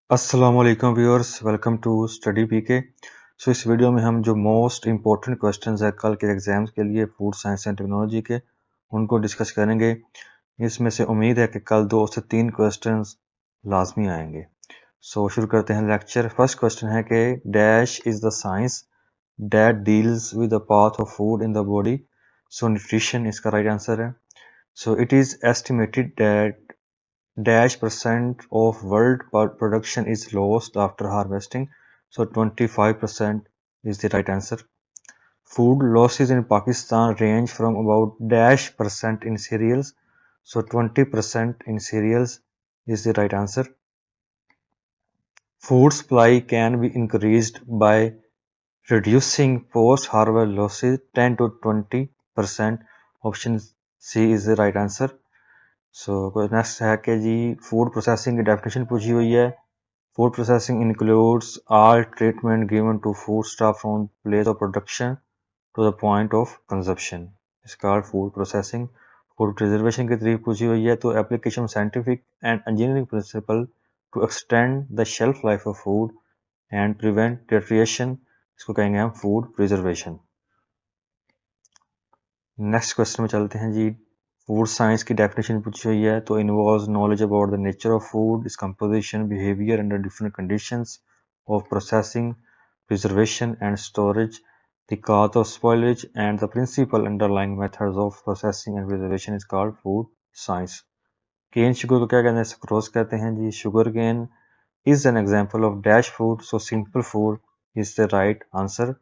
अस्सलाम वालेकुम viewers, welcome to study पीके। इस वीडियो में हम जो मोस्ट इम्पोर्टेंट क्वेश्चंस है कल के एग्जाम्स के लिए फूड साइंस एंड टेक्नोलॉजी के उनको डिस्कस करेंगे। इसमें से उम्मीद है कि कल 2 से 3 क्वेश्चंस लाजमी आएंगे। शुरू करते हैं लेक्चर। फर्स्ट क्वेश्चन है कि dash is the science that deals with the path of food in the body. Nutrition इसका राइट आंसर है। It is estimated that dash % of world production is lost after harvesting. 25% is the right answer. Food losses in Pakistan range from about dash % in cereals. 20% in cereals is the right answer. Food supply can be increased by reducing post-harvest losses 10 to 20%. Option C is the right answer. Next है कि जी food processing की definition पूछी हुई है। Food processing includes all treatment given to food stock from place of production to the point of consumption is called food processing. Food preservation की तरीफ पूछी हुई है तो application scientific and engineering principle to extend the shelf life of food and prevent deterioration, इसको कहेंगे हम food preservation. Next question में चलते हैं जी। फूड साइंस की डेफिनेशन पूछी हुई है तो involves knowledge about the nature of food, its composition, behaviour under different conditions of processing, preservation and storage, the cause of spoilage and the principle underlying methods of processing and preservation is called food science. Cane sugar को क्या कहते हैं? Sucrose कहते हैं जी। Sugar cane is an example of dash food, so simple food is the right answer.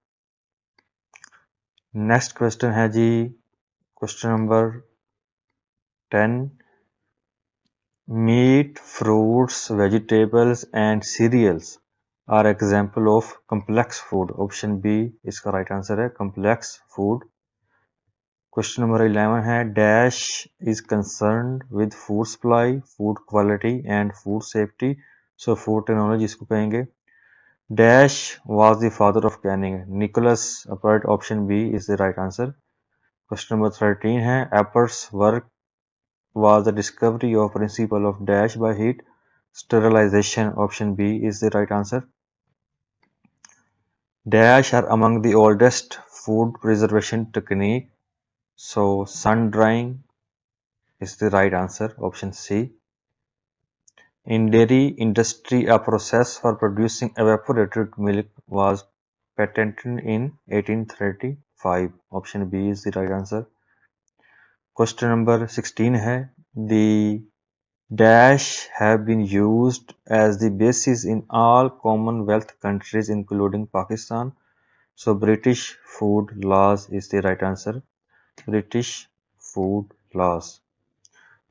Next question है जी question number 10. Meat, fruits, vegetables and cereals are example of complex food. Option B इसका right answer है complex food. Question number 11 है dash is concerned with food supply, food quality and food safety. Food technology इसको कहेंगे। Dash was the father of canning. Nicholas Appert. Option B is the right answer. Question number 13 है Appert's work was the discovery of principle of dash by heat sterilization. Option B is the right answer. Dash are among the oldest food preservation technique. Sun drying is the right answer. Option C. In dairy industry, a process for producing evaporated milk was patented in 1835. Option B is the right answer. Question number 16 है the dash have been used as the basis in all Commonwealth countries including Pakistan. British food laws is the right answer. British food laws.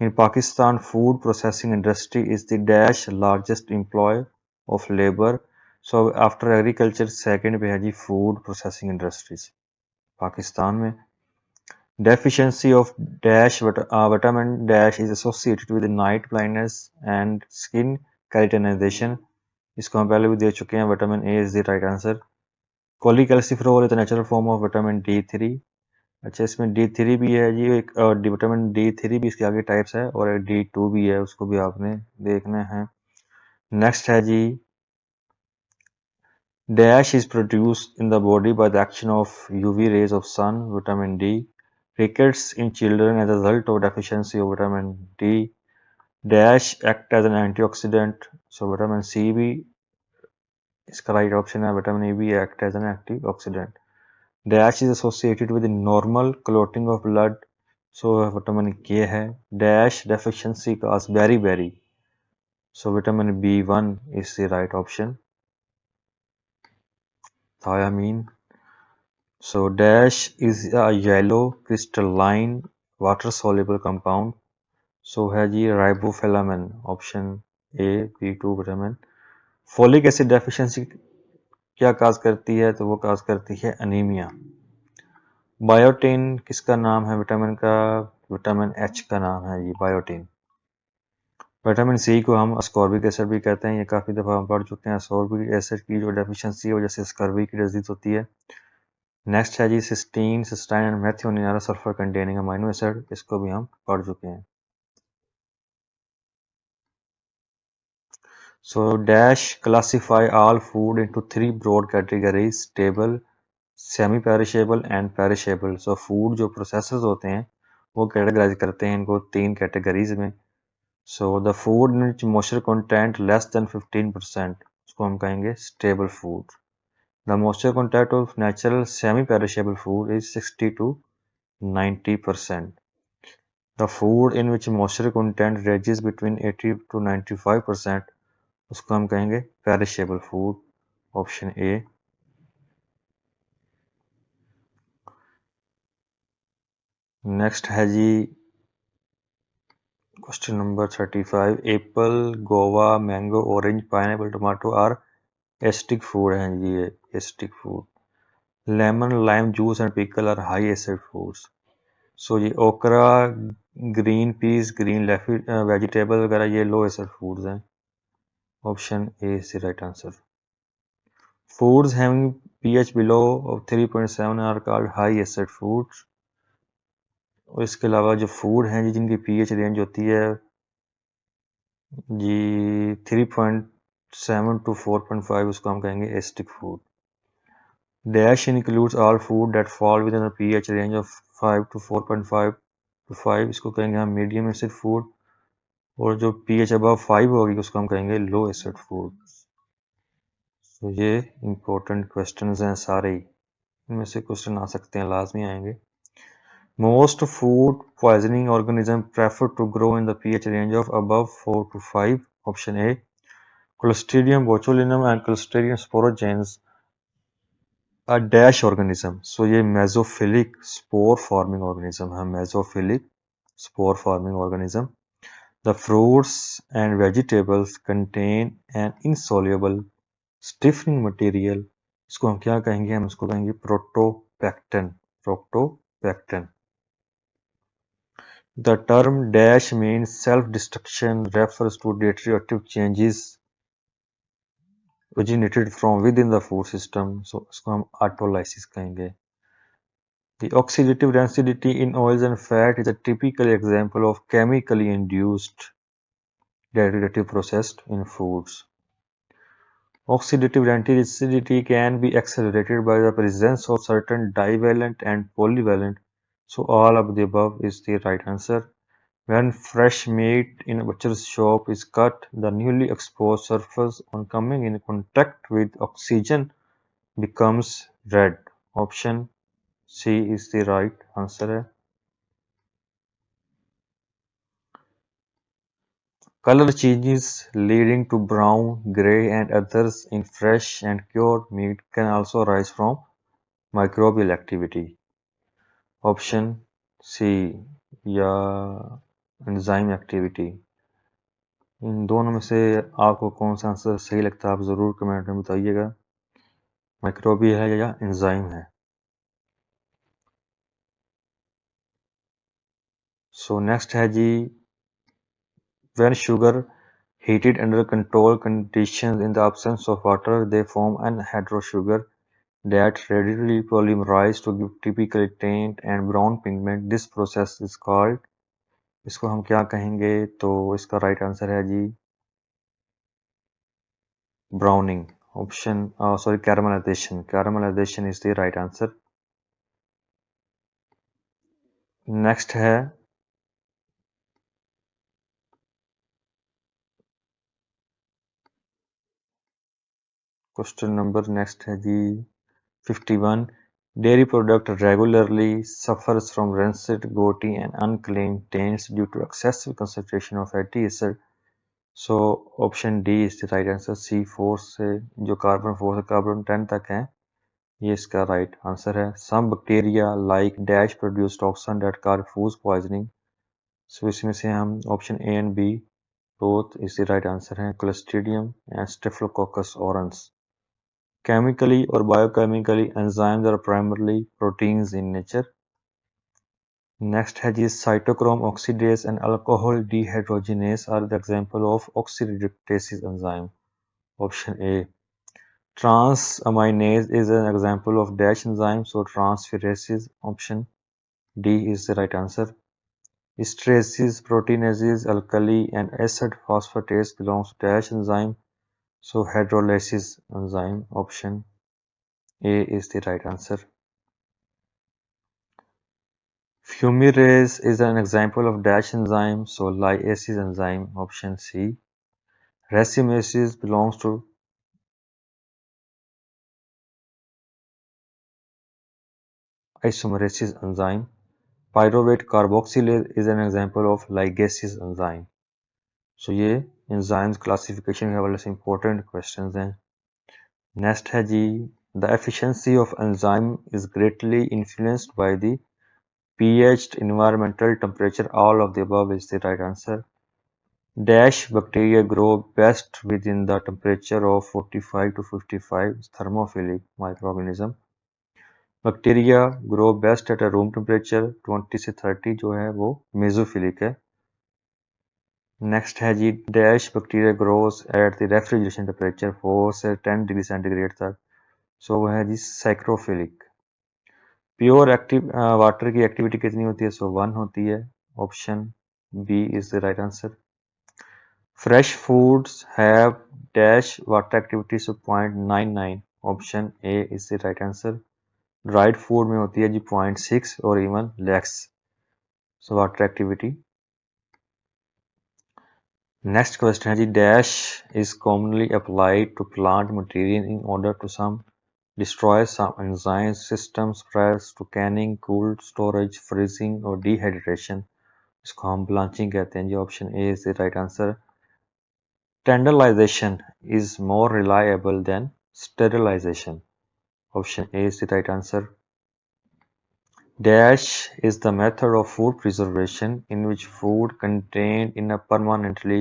In Pakistan, food processing industry is the dash largest employer of labor. After agriculture second पे है जी food processing industries Pakistan में। Deficiency of dash vitamin dash is associated with night blindness and skin keratinization. इसको हम पहले भी दे चुके हैं। Vitamin a is the right answer. Cholecalciferol is the natural form of vitamin D3। अच्छा, इसमें D3 भी है जी। एक विटामिन D3 भी इसके आगे टाइप्स है और एक D2 भी है, उसको भी आपने देखना है। नेक्स्ट है जी dash is produced in the body by the action of UV rays of sun. Vitamin D. Rickets in children as a result of deficiency of vitamin D. Dash act as an antioxidant. Vitamin C भी इसका right option है। Vitamin E भी act as an antioxidant. Dash is associated with the normal clotting of blood. Vitamin K है। Dash deficiency cause beriberi. Vitamin B1 is the right option. Thiamine. Dash is a yellow crystalline water soluble compound. है जी riboflavin. Option a B2 vitamin. Folic acid deficiency क्या cause करती है? तो वो काज करती है अनीमिया। बायोटिन किसका नाम है विटामिन का? विटामिन H का नाम है ये बायोटिन। विटामिन सी को हम अस्कॉर्बिक एसिड भी कहते हैं, ये काफ़ी दफ़ा हम पढ़ चुके हैं। अस्कॉर्बिक एसिड की जो डेफिशिएंसी है वजह से स्कर्वी की डिजीज होती है। नेक्स्ट है जी cysteine, cystine and methionine sulphur containing amino acid, इसको भी हम पढ़ चुके हैं। So dash classify all food into three broad categories: stable, semi perishable and perishable. So food जो प्रोसेसेस होते हैं वो कैटेगराइज करते हैं इनको तीन कैटेगरीज में। So the food which moisture content less than 15%, उसको हम कहेंगे stable food. The moisture content of natural semi perishable food is 60 to 90%। The food in which moisture content ranges between 80 to 95%, उसको हम कहेंगे perishable food, option A. Next है जी question number 35। Apple, guava, mango, orange, pineapple, tomato are acidic food हैं जी, ये acidic food. Lemon, lime juice and pickle are high acid foods. So ये okra, green peas, green leafy vegetable वगैरह ये low acid foods हैं, option A is the right answer. Foods having pH below of 3.7 are called high acid foods. और इसके अलावा जो food हैं जी जिनकी pH रेंज होती है जी 3.7 to 4.5, उसको हम कहेंगे acidic food. Dash includes all food that fall with in the pH range of 5 to 4.5 to 5, इसको कहेंगे हम मीडियम एसिड फूड। और जो pH अबव 5 होगी उसको हम कहेंगे लो एसिड फूड। तो ये इंपॉर्टेंट क्वेश्चंस हैं सारे ही, इनमें से क्वेश्चन आ सकते हैं, लाजमी आएंगे। Most food poisoning organism prefer to grow in the pH range of above 4 to 5, option A. Clostridium botulinum and Clostridium sporogenes a dash organism। So ये मेसोफिलिक स्पोर फॉर्मिंग ऑर्गेनिज्म है, mesophilic spore forming organism. The fruits and vegetables contain an insoluble stiffening material, इसको हम क्या कहेंगे, हम इसको कहेंगे प्रोटोपैक्टन, प्रोटोपैक्टन। The term dash means self-destruction refers to deteriorative changes originated from within the food system, so इसको हम ऑटोलाइसिस कहेंगे। The oxidative density in oils and fat is a typical example of chemically induced deteriorative process in foods. Oxidative density can be accelerated by the presence of certain divalent and polyvalent, so all of the above is the right answer. When fresh meat in a butcher's shop is cut, the newly exposed surface on coming in contact with oxygen becomes red, option C is the right answer है। Color changes leading to brown, gray and others in fresh and cured meat can also arise from microbial activity, option C या enzyme activity. इन दोनों में से आपको कौन सा answer सही लगता है आप ज़रूर कमेंट में बताइएगा, माइक्रोबियल है या एंजाइम है। सो नेक्स्ट है जी, when sugar heated under controlled conditions in the absence of water they form anhydrous sugar that readily polymerize to give typically faint and brown pigment, this process is called, इसको हम क्या कहेंगे, तो इसका right answer है जी browning, option sorry caramelisation, caramelisation is the right answer. Next है question number next है जी 51। Dairy product regularly suffers from rancid, gouty and unclean taints due to excessive concentration of fatty acid, so option D is the right answer। C4 से जो carbon 4 से carbon 10 तक है ये इसका राइट आंसर है। Some bacteria like dash produce toxin that cause food poisoning, so इसमें से हम option A and B both is the right answer है, Clostridium and Staphylococcus aureus। Chemically or biochemically, enzymes are primarily proteins in nature। Next है जी cytochrome oxidase and alcohol dehydrogenase are the example of oxidase enzyme, option A। Transaminase is an example of dash enzyme, so transferases, option D is the right answer। Esterases, proteinases, alkali and acid phosphatase belongs to dash enzyme, So hydrolysis enzyme, option A is the right answer. Fumarase is an example of dash enzyme, so lyase enzyme, option C. Racemases belongs to isomerase enzyme. Pyruvate carboxylase is an example of ligases enzyme. So ये enzymes classification के हवाले से important questions हैं. Next है जी, the efficiency of enzyme is greatly influenced by the pH, environmental temperature. All of the above is the right answer. Dash bacteria grow best within the temperature of 45 to 55, thermophilic microorganism. Bacteria grow best at a room temperature 20 से 30 जो है वो mesophilic है. Next है जी, dash bacteria grows at the refrigeration temperature 4 से 10 degree centigrade तक, so वो है जी साइक्रोफिलिक. प्योर एक्टिव वाटर की एक्टिविटी कितनी होती है? सो 1 होती है. Option B is the right answer. Fresh foods have dash water activity, so 0.99. Option A is the right answer. Dried food में होती है जी 0.6 और even less. So water activity. Next question है जी, dash is commonly applied to plant material in order to some destroy some enzyme systems prior to canning, cold storage, freezing और dehydration. इसको हम ब्लांचिंग कहते हैं जी. Option A is the right answer. Standardization is more reliable than sterilization. Option A is the right answer. Dash is the method of food preservation in which food contained in a permanently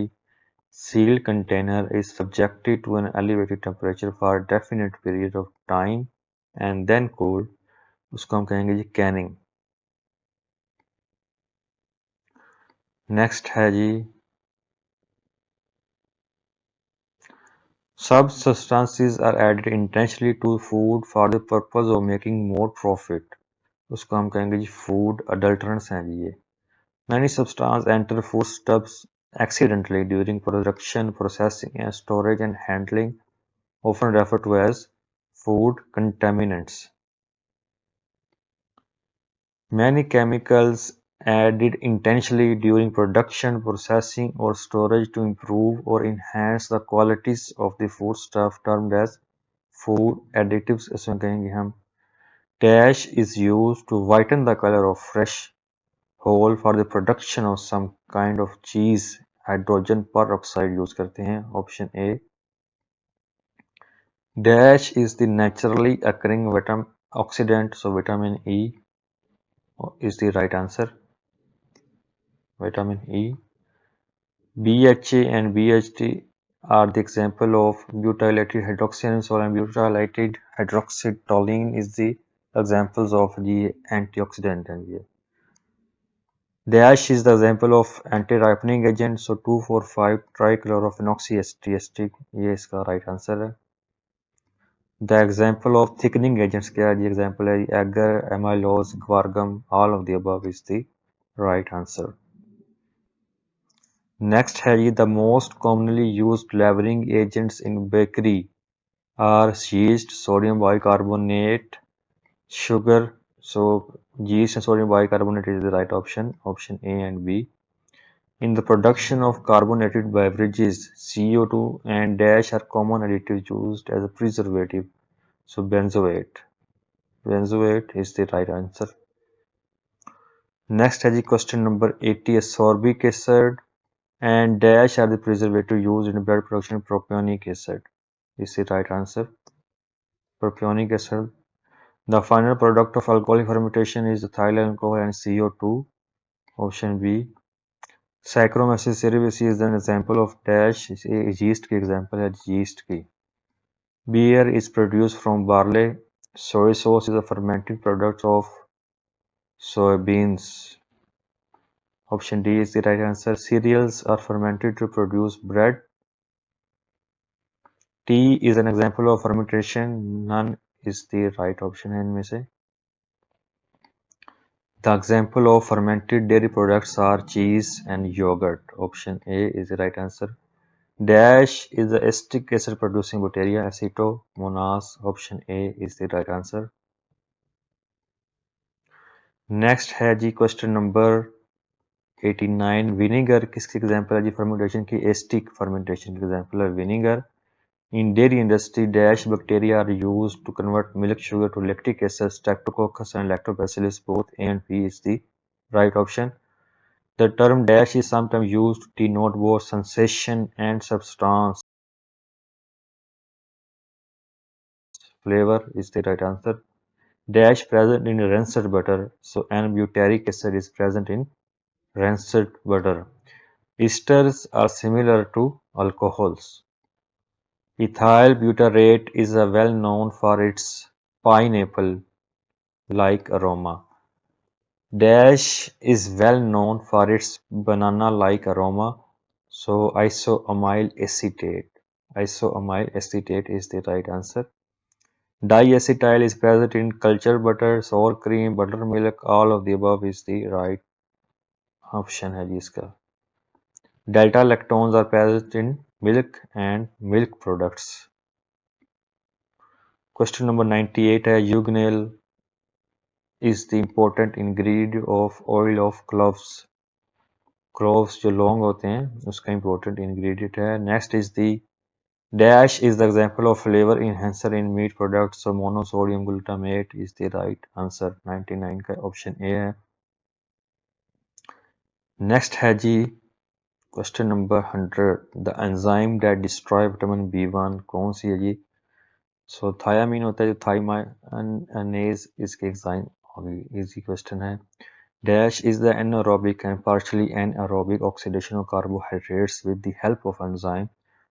sealed container is subjected to an elevated temperature for a definite period of time and then cooled. उसको हम कहेंगे जी Canning. Next है जी, सब substances are added intentionally to food for the purpose of making more profit. उसको हम कहेंगे जी food अडल्टरेंट्स हैं जी ये. Many substances enter foodstuffs accidentally during production, processing and storage and handling, often referred to as food contaminants. Many chemicals added intentionally during production, processing or storage to improve or enhance the qualities of the foodstuff termed as food additives. इसमें कहेंगे हम. Dash is used to whiten the color of fresh whole for the production of some kind of cheese. Hydrogen peroxide use करते हैं. Option A. Dash is the naturally occurring oxidant, so vitamin E is the right answer. Vitamin E. BHA and BHT are the example of butylated hydroxyenzole, and butylated hydroxytoluene is the examples of the antioxidant. And yeah. Dash is the example of anti-ripening agent, so 2,4,5 trichlorophenoxyester ये इसका right answer है. The example of thickening agents क्या है? The example है agar, amylose, guargum. All of the above is the right answer. Next है जी, the most commonly used flavoring agents in bakery are yeast, sodium bicarbonate, sugar. So yeast and sodium bicarbonate is the right option. Option A and B. In the production of carbonated beverages, CO2 and dash are common additives used as a preservative. So benzoate. Benzoate is the right answer. Next है जी, question number 80. Ascorbic acid and dash are the preservative used in bread production. Propionic acid is the right answer. Propionic acid. The final product of alcoholic fermentation is ethyl alcohol and CO2. Option B. Saccharomyces cerevisiae is an example of dash. Yeast की example है yeast की. Beer is produced from barley. Soy sauce is a fermented product of soybeans. Option D is the right answer. Cereals are fermented to produce bread. Tea is an example of fermentation. None is the right option है इनमें से. The example of fermented dairy products are cheese and yogurt. Option A is the right answer. Dash is the acetic acid producing bacteria. Acetomonas. Option A is the right answer. Next है जी question number 89। Vinegar किसकी example है जी fermentation की? Acetic fermentation की example है vinegar. In dairy industry dash bacteria are used to convert milk sugar to lactic acid, streptococcus and lactobacillus both A and B is the right option. The term dash is sometimes used to denote both sensation and substance. Flavor is the right answer. Dash present in rancid butter, so N-butyric acid is present in rancid butter. Esters are similar to alcohols. Ethyl butyrate is well known for its pineapple-like aroma. Dash is well known for its banana-like aroma, so isoamyl acetate. Isoamyl acetate is the right answer. Diacetyl is present in cultured butter, sour cream, buttermilk. All of the above is the right option है जी इसका. Delta lactones are present in milk and milk products. Question number 98 है eugenol is the important ingredient of oil of cloves. Cloves जो लौंग होते हैं उसका important ingredient है. Next is the dash is the example of flavor enhancer in meat products. So monosodium glutamate is the right answer. 99 का option A है. Next है जी question number 100। The enzyme that destroy vitamin B1 कौन सी है जी? सो thiamine होता है जो थाइमाइनेज इसके एंजाइम होगी. इजी क्वेश्चन है. Dash is the anaerobic and partially anaerobic oxidation of carbohydrates with the help of enzyme.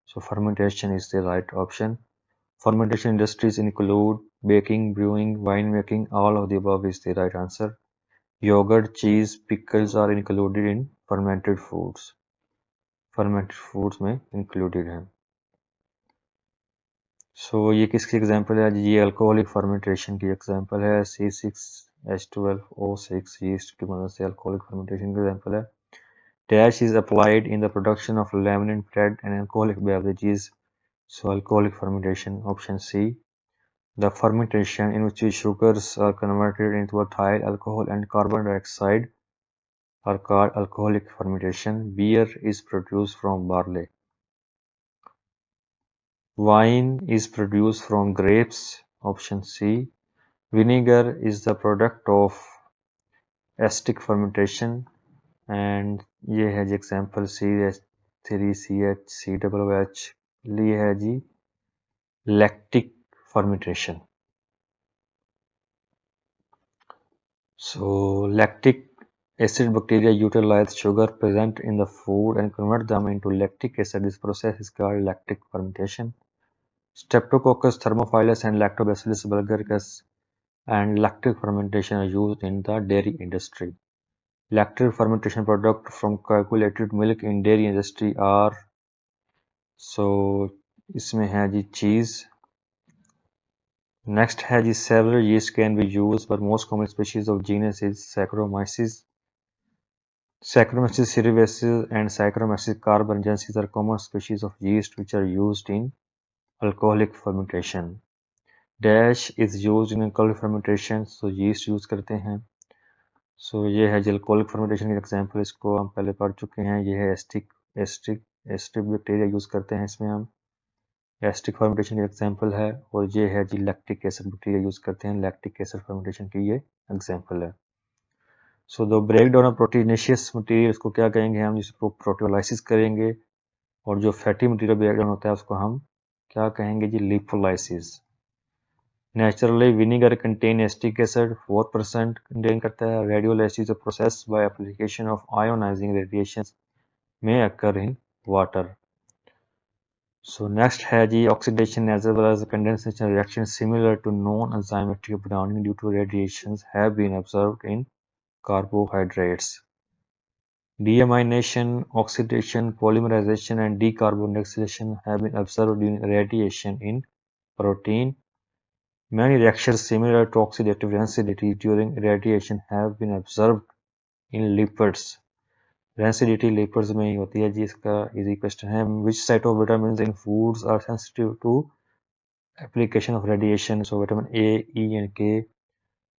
So fermentation is the right option. Fermentation industries include baking, brewing, winemaking. All of the above is the right answer. Yogurt, cheese, pickles are included in fermented foods. Fermented foods में included हैं. So ये किसकी example है? ये alcoholic fermentation की example है. C6H12O6 yeast की मदद से अल्कोहलिक फर्मेंटेशन की एग्जांपल है. Dash is applied in the production of laminate bread and alcoholic beverages. So alcoholic fermentation. Option C. The fermentation in which sugars are converted into ethyl alcohol and carbon dioxide are called alcoholic fermentation. Beer is produced from barley. Wine is produced from grapes. Option C. Vinegar is the product of acetic fermentation. And ये है जी example CH3CH ये है जी lactic fermentation. So lactic acid bacteria utilize sugar present in the food and convert them into lactic acid. This process is called lactic fermentation. Streptococcus thermophilus and Lactobacillus bulgaricus and lactic fermentation are used in the dairy industry. Lactic fermentation products from coagulated milk in dairy industry are इसमें है जी cheese. Next है जी several yeast can be used, but most common species of genus is Saccharomyces. Saccharomyces cerevisiae and Saccharomyces carbonensis are common species of yeast which are used in alcoholic fermentation. Dash is used in alcoholic fermentation, so yeast use करते हैं. So ये है जी alcoholic fermentation की example, इसको हम पहले पढ़ चुके हैं. ये है एस्टिक बैक्टीरिया यूज करते हैं इसमें हम. एस्टिक फर्मेंटेशन की एग्जाम्पल है. और ये है जी लैक्टिक एसिड बैक्टीरिया यूज करते हैं. लैक्टिक एसिड फर्मेंटेशन की ये एग्जाम्पल है. So the break down of proteinaceous material उसको क्या कहेंगे हम? जिसको प्रोटियोलाइसिस करेंगे. और जो फैटी मटीरियल ब्रेक डाउन होता है उसको हम क्या कहेंगे जी? Lipolysis. Naturally, vinegar contain acetic acid 4% contain करता है. Radiolysis of process by application of ionizing radiations may occur in water. So next है जी oxidation as well as condensation reactions similar to non-enzymatic browning due to radiations have been observed in carbohydrates. Deamination, oxidation, polymerization, and decarbonization have been observed during radiation in protein. Many reactions similar to oxidative rancidity during irradiation have been observed in lipids. Rancidity lipids में ही होती है जी। इसका easy question है, which set of vitamin in foods are sensitive to application of radiation. So vitamin A, E and K,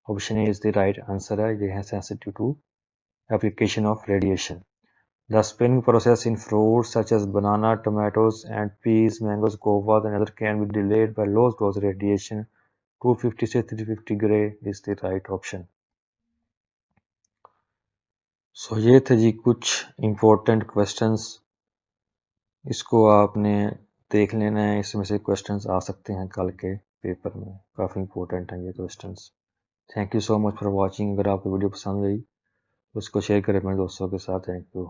option A is the right answer है, ये है sensitive to application of radiation. The spinning process in fruits such as banana, tomatoes, and peas, mangoes, guavas, and other can be delayed by low dose radiation. 250 से 350 gray is the right option. So ये थे जी कुछ important questions. इसको आपने देख लेना है, इसमें से questions आ सकते हैं कल के पेपर में, काफ़ी important हैं ये questions. Thank you so much for watching. अगर आपको वीडियो पसंद आई तो उसको शेयर करें अपने दोस्तों के साथ. Thank you.